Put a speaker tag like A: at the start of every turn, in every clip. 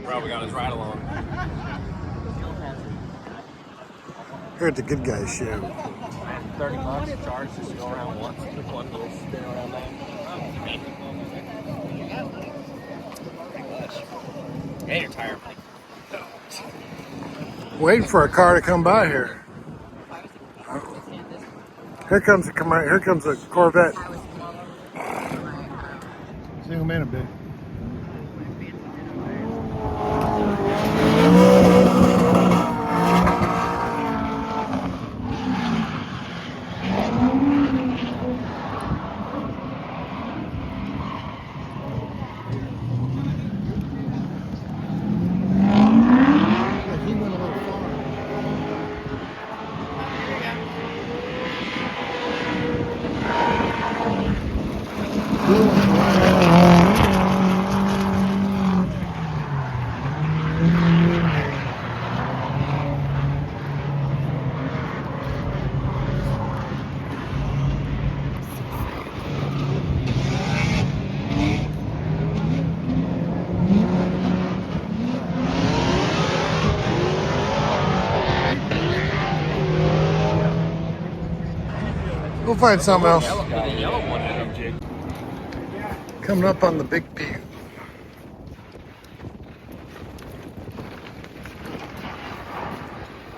A: Probably got his ride along.
B: Here at the Good Guys show.
A: $30 charge just to go around once. One little spin around that. And your tire.
B: Waiting for a car to come by here. Here comes a Corvette. Zoom in a bit. We'll find something else. Coming up on the Big Butte.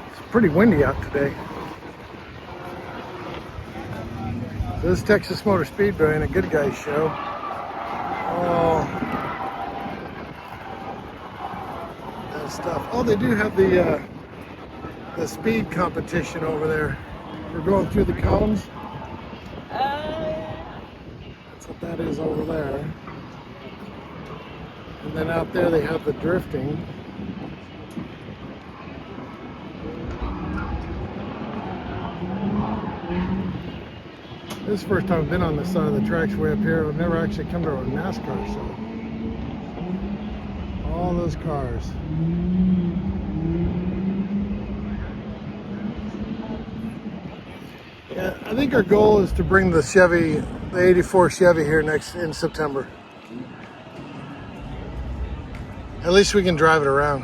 B: It's pretty windy out today. This is Texas Motor Speedway and a Good Guys show. Oh, that stuff. Oh, they do have the speed competition over there. We're going through the columns. That's what that is over there. And then out there they have the drifting. This is the first time I've been on this side of the tracks way up here. I've never actually come to a NASCAR show. All those cars. Yeah, I think our goal is to bring the Chevy, the 84 Chevy here in September. At least we can drive it around.